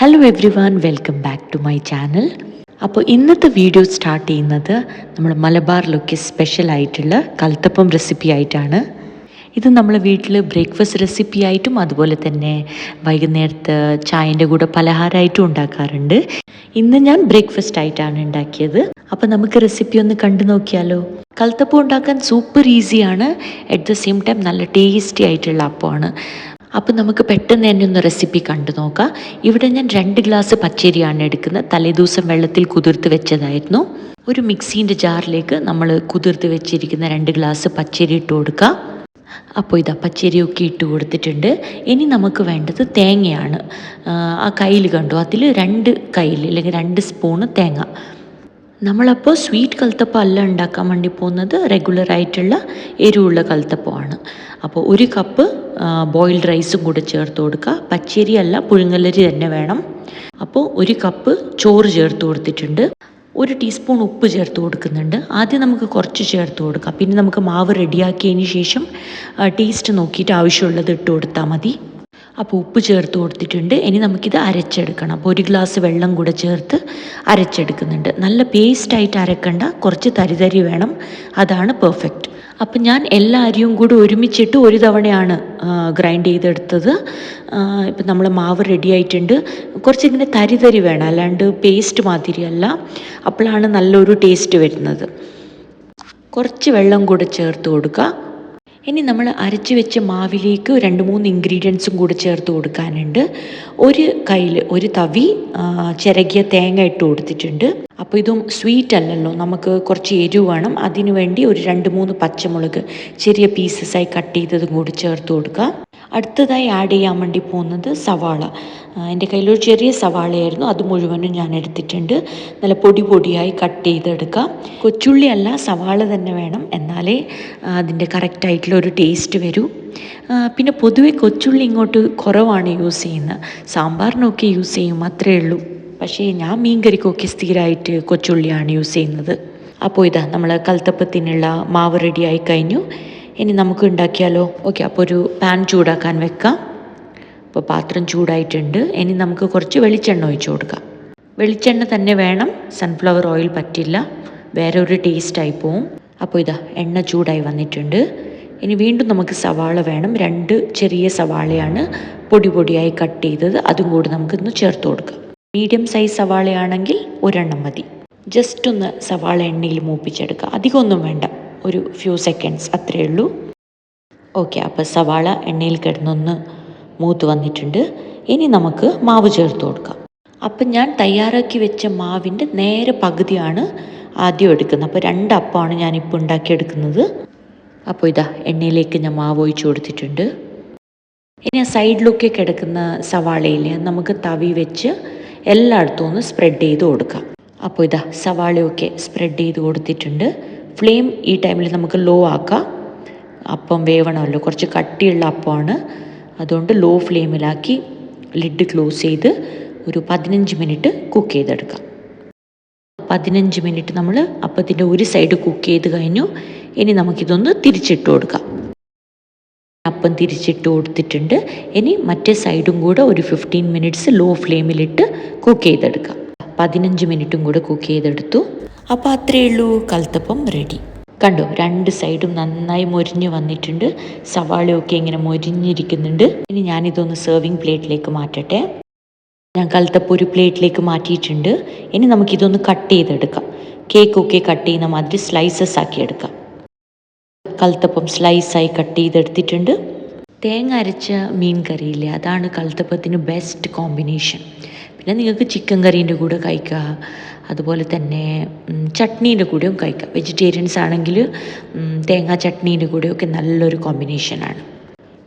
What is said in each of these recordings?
Hello everyone, welcome back to my channel. അപ്പോൾ ഇന്നത്തെ video start ചെയ്യുന്നത് നമ്മൾ മലബാറിലൊക്കെ സ്പെഷ്യലായിട്ടുള്ള കൽത്തപ്പം റെസിപ്പി ആയിട്ടാണ്. ഇത് നമ്മൾ വീട്ടിൽ ബ്രേക്ക്ഫാസ്റ്റ് റെസിപ്പി ആയിട്ടും അതുപോലെ തന്നെ വൈകുന്നേരത്തെ ചായൻ്റെ കൂടെ പലഹാരമായിട്ടും ഉണ്ടാക്കാറുണ്ട്. ഇന്ന് ഞാൻ ബ്രേക്ക്ഫാസ്റ്റ് ആയിട്ടാണ് ഉണ്ടാക്കിയത്. അപ്പോൾ നമുക്ക് റെസിപ്പി ഒന്ന് കണ്ടു നോക്കിയാലോ. കൽത്തപ്പം ഉണ്ടാക്കാൻ സൂപ്പർ ഈസിയാണ്, അറ്റ് ദ സെയിം ടൈം നല്ല ടേസ്റ്റി ആയിട്ടുള്ള അപ്പമാണ്. അപ്പോൾ നമുക്ക് പെട്ടെന്ന് തന്നെ ഒന്ന് റെസിപ്പി കണ്ടു നോക്കാം. ഇവിടെ ഞാൻ 2 ഗ്ലാസ് പച്ചരിയാണ് എടുക്കുന്നത്. തലേദിവസം വെള്ളത്തിൽ കുതിർത്ത് വെച്ചതായിരുന്നു. ഒരു മിക്സീൻ്റെ ജാറിലേക്ക് നമ്മൾ കുതിർത്ത് വെച്ചിരിക്കുന്ന 2 ഗ്ലാസ് പച്ചരി ഇട്ട് കൊടുക്കുക. അപ്പോൾ ഇതാ പച്ചരിയൊക്കെ ഇട്ട് കൊടുത്തിട്ടുണ്ട്. ഇനി നമുക്ക് വേണ്ടത് തേങ്ങയാണ്. ആ കയ്യിൽ കണ്ടു, അതിൽ 2 കയ്യിൽ അല്ലെങ്കിൽ 2 സ്പൂണ് തേങ്ങ. നമ്മളപ്പോൾ സ്വീറ്റ് കൽത്തപ്പം അല്ല ഉണ്ടാക്കാൻ വേണ്ടി പോകുന്നത്, റെഗുലറായിട്ടുള്ള എരിവുള്ള കൽത്തപ്പമാണ്. അപ്പോൾ 1 കപ്പ് ബോയിൽഡ് റൈസും കൂടെ ചേർത്ത് കൊടുക്കുക. പച്ചരി അല്ല, പുഴുങ്ങലരി തന്നെ വേണം. അപ്പോൾ 1 കപ്പ് ചോറ് ചേർത്ത് കൊടുത്തിട്ടുണ്ട്. 1 ടീസ്പൂൺ ഉപ്പ് ചേർത്ത് കൊടുക്കുന്നുണ്ട്. ആദ്യം നമുക്ക് കുറച്ച് ചേർത്ത് കൊടുക്കാം, പിന്നെ നമുക്ക് മാവ് റെഡിയാക്കിയതിന് ശേഷം ടേസ്റ്റ് നോക്കിയിട്ട് ആവശ്യമുള്ളത് ഇട്ട് കൊടുത്താൽ മതി. അപ്പോൾ ഉപ്പ് ചേർത്ത് കൊടുത്തിട്ടുണ്ട്. ഇനി നമുക്കിത് അരച്ചെടുക്കണം. അപ്പോൾ 1 ഗ്ലാസ് വെള്ളം കൂടെ ചേർത്ത് അരച്ചെടുക്കുന്നുണ്ട്. നല്ല പേസ്റ്റായിട്ട് അരക്കണ്ട, കുറച്ച് തരി വേണം, അതാണ് പെർഫെക്റ്റ്. അപ്പം ഞാൻ എല്ലാ അരിയും കൂടി ഒരുമിച്ചിട്ട് ഒരു തവണയാണ് ഗ്രൈൻഡ് ചെയ്തെടുത്തത്. ഇപ്പം നമ്മൾ മാവ് റെഡി ആയിട്ടുണ്ട്. കുറച്ചിങ്ങനെ തരി വേണം, അല്ലാണ്ട് പേസ്റ്റ് മാതിരിയല്ല. അപ്പോഴാണ് നല്ലൊരു ടേസ്റ്റ് വരുന്നത്. കുറച്ച് വെള്ളം കൂടെ ചേർത്ത് കൊടുക്കുക. ഇനി നമ്മൾ അരച്ച് വെച്ച മാവിലേക്ക് 2-3 ഇൻഗ്രീഡിയൻസും കൂടി ചേർത്ത് കൊടുക്കാനുണ്ട്. ഒരു കയ്യിൽ ഒരു തവി ചിരകിയ തേങ്ങ ഇട്ട് കൊടുത്തിട്ടുണ്ട്. അപ്പോൾ ഇതും സ്വീറ്റ് അല്ലല്ലോ, നമുക്ക് കുറച്ച് എരിവ് വേണം. അതിനു വേണ്ടി ഒരു 2-3 പച്ചമുളക് ചെറിയ പീസസായി കട്ട് ചെയ്തതും കൂടി ചേർത്ത് കൊടുക്കുക. അടുത്തതായി ആഡ് ചെയ്യാൻ വേണ്ടി പോകുന്നത് സവാള. എൻ്റെ കയ്യിലൊരു ചെറിയ സവാളയായിരുന്നു, അത് മുഴുവനും ഞാൻ എടുത്തിട്ടുണ്ട്. നല്ല പൊടിയായി കട്ട് ചെയ്തെടുക്കുക. കൊച്ചുള്ളി അല്ല, സവാള തന്നെ വേണം, എന്നാലേ അതിൻ്റെ കറക്റ്റായിട്ടുള്ള ഒരു ടേസ്റ്റ് വരൂ. പിന്നെ പൊതുവെ കൊച്ചുള്ളി ഇങ്ങോട്ട് കുറവാണ് യൂസ് ചെയ്യുന്നത്. സാമ്പാറിനൊക്കെ യൂസ് ചെയ്യും, അത്രയേ ഉള്ളൂ. പക്ഷേ ഞാൻ മീൻകറിക്കൊക്കെ സ്ഥിരമായിട്ട് കൊച്ചുള്ളിയാണ് യൂസ് ചെയ്യുന്നത്. അപ്പോൾ ഇതാ നമ്മൾ കൽത്തപ്പത്തിനുള്ള മാവ് റെഡിയായി കഴിഞ്ഞു. ഇനി നമുക്ക് ഉണ്ടാക്കിയാലോ. ഓക്കെ, അപ്പോൾ ഒരു പാൻ ചൂടാക്കാൻ വെക്കാം. അപ്പോൾ പാത്രം ചൂടായിട്ടുണ്ട്. ഇനി നമുക്ക് കുറച്ച് വെളിച്ചെണ്ണ ഒഴിച്ചു കൊടുക്കാം. വെളിച്ചെണ്ണ തന്നെ വേണം, സൺഫ്ലവർ ഓയിൽ പറ്റില്ല, വേറെ ഒരു ടേസ്റ്റായി പോവും. അപ്പോൾ ഇതാ എണ്ണ ചൂടായി വന്നിട്ടുണ്ട്. ഇനി വീണ്ടും നമുക്ക് സവാള വേണം. 2 ചെറിയ സവാളയാണ് പൊടിയായി കട്ട് ചെയ്തത്, അതും കൂടി നമുക്കൊന്ന് ചേർത്ത് കൊടുക്കാം. മീഡിയം സൈസ് സവാളയാണെങ്കിൽ 1 മതി. ജസ്റ്റ് ഒന്ന് സവാള എണ്ണയിൽ മൂപ്പിച്ചെടുക്കുക, അധികമൊന്നും വേണ്ട, ഒരു ഫ്യൂ സെക്കൻഡ്സ് അത്രയേ ഉള്ളൂ. ഓക്കെ, അപ്പോൾ സവാള എണ്ണയിൽ കിടന്നൊന്ന് മൂത്ത് വന്നിട്ടുണ്ട്. ഇനി നമുക്ക് മാവ് ചേർത്ത് കൊടുക്കാം. അപ്പം ഞാൻ തയ്യാറാക്കി വെച്ച മാവിൻ്റെ നേരെ പകുതിയാണ് ആദ്യം എടുക്കുന്നത്. അപ്പോൾ 2 അപ്പമാണ് ഞാനിപ്പോൾ ഉണ്ടാക്കിയെടുക്കുന്നത്. അപ്പോൾ ഇതാ എണ്ണയിലേക്ക് ഞാൻ മാവ് ഒഴിച്ച് കൊടുത്തിട്ടുണ്ട്. ഇനി ആ സൈഡിലൊക്കെ കിടക്കുന്ന സവാളയില്ലേ, നമുക്ക് തവി വെച്ച് എല്ലായിടത്തും ഒന്ന് സ്പ്രെഡ് ചെയ്ത് കൊടുക്കാം. അപ്പോൾ ഇതാ സവാളയൊക്കെ സ്പ്രെഡ് ചെയ്ത് കൊടുത്തിട്ടുണ്ട്. ഫ്ലെയിം ഈ ടൈമിൽ നമുക്ക് ലോ ആക്കാം. അപ്പം വേവണമല്ലോ, കുറച്ച് കട്ടിയുള്ള അപ്പമാണ്, അതുകൊണ്ട് ലോ ഫ്ലെയിമിലാക്കി ലിഡ് ക്ലോസ് ചെയ്ത് ഒരു 15 മിനിറ്റ് കുക്ക് ചെയ്തെടുക്കാം. 15 മിനിറ്റ് നമ്മൾ അപ്പത്തിൻ്റെ ഒരു സൈഡ് കുക്ക് ചെയ്ത് കഴിഞ്ഞു. ഇനി നമുക്കിതൊന്ന് തിരിച്ചിട്ട് കൊടുക്കാം. അപ്പം തിരിച്ചിട്ട് കൊടുത്തിട്ടുണ്ട്. ഇനി മറ്റേ സൈഡും കൂടെ ഒരു 15 മിനിറ്റ്സ് ലോ ഫ്ലെയിമിലിട്ട് കുക്ക് ചെയ്തെടുക്കാം. 15 മിനിറ്റും കൂടെ കുക്ക് ചെയ്തെടുത്തു. അപ്പോൾ അത്രയേ ഉള്ളൂ, കൽത്തപ്പം റെഡി. കണ്ടോ, 2 സൈഡും നന്നായി മൊരിഞ്ഞ് വന്നിട്ടുണ്ട്. സവാളയൊക്കെ ഇങ്ങനെ മൊരിഞ്ഞിരിക്കുന്നുണ്ട്. ഇനി ഞാനിതൊന്ന് സെർവിങ് പ്ലേറ്റിലേക്ക് മാറ്റട്ടെ. ഞാൻ കൽത്തപ്പം ഒരു പ്ലേറ്റിലേക്ക് മാറ്റിയിട്ടുണ്ട്. ഇനി നമുക്കിതൊന്ന് കട്ട് ചെയ്തെടുക്കാം. കേക്കൊക്കെ കട്ട് ചെയ്യുന്ന മാതിരി സ്ലൈസസ് ആക്കി എടുക്കാം. കൽത്തപ്പം സ്ലൈസായി കട്ട് ചെയ്തെടുത്തിട്ടുണ്ട്. തേങ്ങ അരച്ച മീൻ കറിയില്ലേ, അതാണ് കൽത്തപ്പത്തിന് ബെസ്റ്റ് കോമ്പിനേഷൻ. പിന്നെ നിങ്ങൾക്ക് ചിക്കൻ കറീൻ്റെ കൂടെ കഴിക്കുക, അതുപോലെ തന്നെ ചട്നീൻ്റെ കൂടെയും കഴിക്കാം. വെജിറ്റേറിയൻസ് ആണെങ്കിൽ തേങ്ങാ ചട്നീൻ്റെ കൂടെയൊക്കെ നല്ലൊരു കോമ്പിനേഷനാണ്.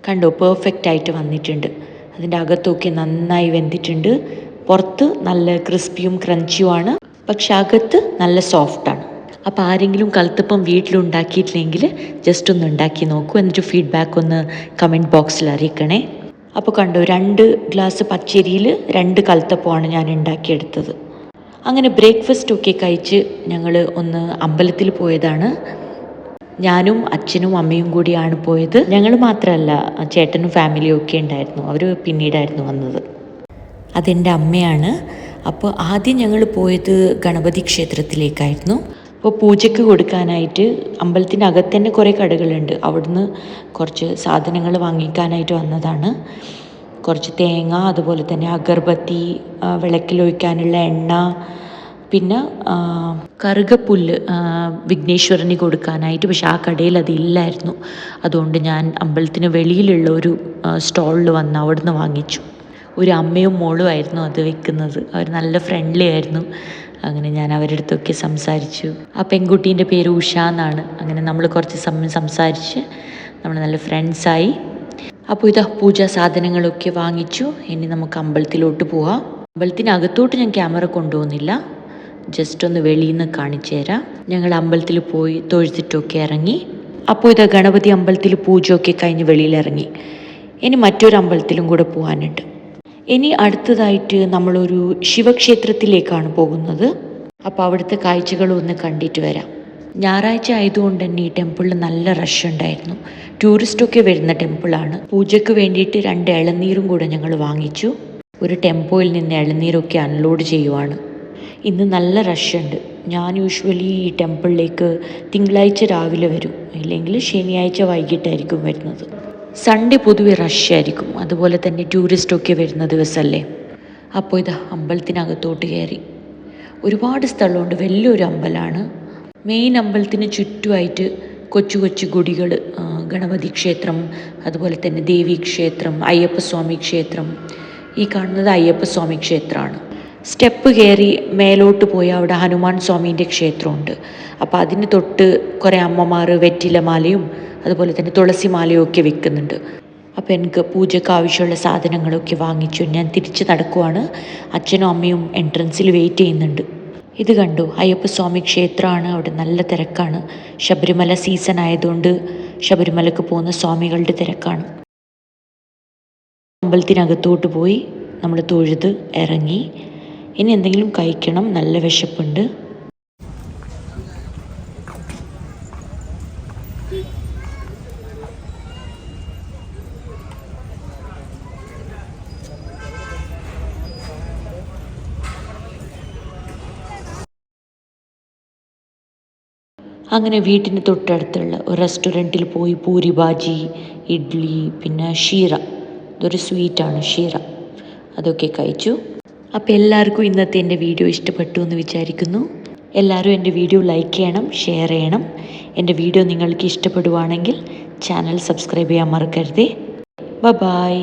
കണ്ടോ, പെർഫെക്റ്റ് ആയിട്ട് വന്നിട്ടുണ്ട്. അതിൻ്റെ അകത്തൊക്കെ നന്നായി വെന്തിട്ടുണ്ട്. പുറത്ത് നല്ല ക്രിസ്പിയും ക്രഞ്ചിയുമാണ്, പക്ഷെ അകത്ത് നല്ല സോഫ്റ്റാണ്. അപ്പോൾ ആരെങ്കിലും കൽത്തപ്പം വീട്ടിലുണ്ടാക്കിയിട്ടില്ലെങ്കിൽ ജസ്റ്റ് ഒന്ന് ഉണ്ടാക്കി നോക്കൂ, എന്നിട്ട് ഫീഡ്ബാക്ക് ഒന്ന് കമൻറ്റ് ബോക്സിൽ അറിയിക്കണേ. അപ്പോൾ കണ്ടോ, 2 ഗ്ലാസ് പച്ചരിയിൽ 2 കൽത്തപ്പമാണ് ഞാൻ ഉണ്ടാക്കിയെടുത്തത്. അങ്ങനെ ബ്രേക്ക്ഫാസ്റ്റൊക്കെ കഴിച്ച് ഞങ്ങൾ ഒന്ന് അമ്പലത്തിൽ പോയതാണ്. ഞാനും അച്ഛനും അമ്മയും കൂടിയാണ് പോയത്. ഞങ്ങൾ മാത്രമല്ല, ചേട്ടനും ഫാമിലിയും ഒക്കെ ഉണ്ടായിരുന്നു, അവർ പിന്നീടായിരുന്നു വന്നത്. അതെൻ്റെ അമ്മയാണ്. അപ്പോൾ ആദ്യം ഞങ്ങൾ പോയത് ഗണപതി ക്ഷേത്രത്തിലേക്കായിരുന്നു. അപ്പോൾ പൂജയ്ക്ക് കൊടുക്കാനായിട്ട് അമ്പലത്തിൻ്റെ അകത്ത് തന്നെ കുറേ കടകളുണ്ട്. അവിടുന്ന് കുറച്ച് സാധനങ്ങൾ വാങ്ങിക്കാനായിട്ട് വന്നതാണ്. കുറച്ച് തേങ്ങ, അതുപോലെ തന്നെ അഗർബത്തി, വിളക്കിലൊഴിക്കാനുള്ള എണ്ണ, പിന്നെ കറുകപ്പുല്ല് വിഘ്നേശ്വരന് കൊടുക്കാനായിട്ട്. പക്ഷെ ആ കടയിൽ അതില്ലായിരുന്നു. അതുകൊണ്ട് ഞാൻ അമ്പലത്തിന് വെളിയിലുള്ള ഒരു സ്റ്റോളിൽ വന്ന് അവിടുന്ന് വാങ്ങിച്ചു. ഒരു അമ്മയും മോളും ആയിരുന്നു അത് വെക്കുന്നത്. അവർ നല്ല ഫ്രണ്ട്ലി ആയിരുന്നു. അങ്ങനെ ഞാൻ അവരുടെ അടുത്തൊക്കെ സംസാരിച്ചു. ആ പെൺകുട്ടീൻ്റെ പേര് ഉഷ എന്നാണ്. അങ്ങനെ നമ്മൾ കുറച്ച് സമയം സംസാരിച്ച് നമ്മൾ നല്ല ഫ്രണ്ട്സായി. അപ്പോൾ ഇതാ പൂജാ സാധനങ്ങളൊക്കെ വാങ്ങിച്ചു. ഇനി നമുക്ക് അമ്പലത്തിലോട്ട് പോവാം. അമ്പലത്തിനകത്തോട്ട് ഞാൻ ക്യാമറ കൊണ്ടുപോകുന്നില്ല, ജസ്റ്റ് ഒന്ന് വെളിയിൽ നിന്ന് കാണിച്ചു തരാം. ഞങ്ങൾ അമ്പലത്തിൽ പോയി തൊഴുതിട്ടൊക്കെ ഇറങ്ങി. അപ്പോൾ ഇതാ ഗണപതി അമ്പലത്തിൽ പൂജയൊക്കെ കഴിഞ്ഞ് വെളിയിലിറങ്ങി. ഇനി മറ്റൊരു അമ്പലത്തിലും കൂടെ പോകാനുണ്ട്. ഇനി അടുത്തതായിട്ട് നമ്മളൊരു ശിവക്ഷേത്രത്തിലേക്കാണ് പോകുന്നത്. അപ്പോൾ അവിടുത്തെ കാഴ്ചകളൊന്ന് കണ്ടിട്ട് വരാം. ഞായറാഴ്ച ആയതുകൊണ്ട് തന്നെ ഈ ടെമ്പിളിൽ നല്ല റഷ് ഉണ്ടായിരുന്നു. ടൂറിസ്റ്റൊക്കെ വരുന്ന ടെമ്പിളാണ്. പൂജയ്ക്ക് വേണ്ടിയിട്ട് 2 ഇളനീരും കൂടെ ഞങ്ങൾ വാങ്ങിച്ചു. ഒരു ടെമ്പോയിൽ നിന്ന് ഇളനീരൊക്കെ അൺലോഡ് ചെയ്യുവാണ്. ഇന്ന് നല്ല റഷ് ഉണ്ട്. ഞാൻ യൂഷ്വലി ഈ ടെമ്പിളിലേക്ക് തിങ്കളാഴ്ച രാവിലെ വരും, ഇല്ലെങ്കിൽ ശനിയാഴ്ച വൈകിട്ടായിരിക്കും വരുന്നത്. സൺഡേ പൊതുവെ റഷായിരിക്കും. അതുപോലെ തന്നെ ടൂറിസ്റ്റൊക്കെ വരുന്ന ദിവസമല്ലേ. അപ്പോൾ ഇതാ അമ്പലത്തിനകത്തോട്ട് കയറി. ഒരുപാട് സ്ഥലമുണ്ട്. വലിയൊരു അമ്പലമാണ്. മെയിൻ അമ്പലത്തിന് ചുറ്റുമായിട്ട് കൊച്ചു കൊച്ചു ഗുടികൾ, ഗണപതി ക്ഷേത്രം, അതുപോലെ തന്നെ ദേവി ക്ഷേത്രം, അയ്യപ്പസ്വാമി ക്ഷേത്രം. ഈ കാണുന്നത് അയ്യപ്പസ്വാമി ക്ഷേത്രമാണ്. സ്റ്റെപ്പ് കയറി മേലോട്ട് പോയി അവിടെ ഹനുമാൻ സ്വാമീൻ്റെ ക്ഷേത്രമുണ്ട്. അപ്പോൾ അതിന് തൊട്ട് കുറേ അമ്മമാർ വെറ്റിലമാലയും അതുപോലെ തന്നെ തുളസിമാലയും ഒക്കെ വിൽക്കുന്നുണ്ട്. അപ്പോൾ എനിക്ക് പൂജയ്ക്ക് ആവശ്യമുള്ള സാധനങ്ങളൊക്കെ വാങ്ങിച്ചു. ഞാൻ തിരിച്ച് നടക്കുവാണ്. അച്ഛനും അമ്മയും എൻട്രൻസിൽ വെയിറ്റ് ചെയ്യുന്നുണ്ട്. ഇത് കണ്ടു, അയ്യപ്പസ്വാമി ക്ഷേത്രമാണ്. അവിടെ നല്ല തിരക്കാണ്. ശബരിമല സീസൺ ആയതുകൊണ്ട് ശബരിമലക്ക് പോകുന്ന സ്വാമികളുടെ തിരക്കാണ്. അമ്പലത്തിനകത്തോട്ട് പോയി നമ്മൾ തൊഴുത് ഇറങ്ങി. ഇനി എന്തെങ്കിലും കഴിക്കണം, നല്ല വിശപ്പുണ്ട്. അങ്ങനെ വീട്ടിന് തൊട്ടടുത്തുള്ള ഒരു റെസ്റ്റോറൻറ്റിൽ പോയി പൂരി ഭാജി, ഇഡ്ഡലി, പിന്നെ ഷീറ, ഇതൊരു സ്വീറ്റാണ് ഷീറ, അതൊക്കെ കഴിച്ചു. അപ്പോൾ എല്ലാവർക്കും ഇന്നത്തെ എൻ്റെ വീഡിയോ ഇഷ്ടപ്പെട്ടു എന്ന് വിചാരിക്കുന്നു. എല്ലാവരും എൻ്റെ വീഡിയോ ലൈക്ക് ചെയ്യണം, ഷെയർ ചെയ്യണം. എൻ്റെ വീഡിയോ നിങ്ങൾക്ക് ഇഷ്ടപ്പെടുവാണെങ്കിൽ ചാനൽ സബ്സ്ക്രൈബ് ചെയ്യാൻ മറക്കരുതേ. ബൈ.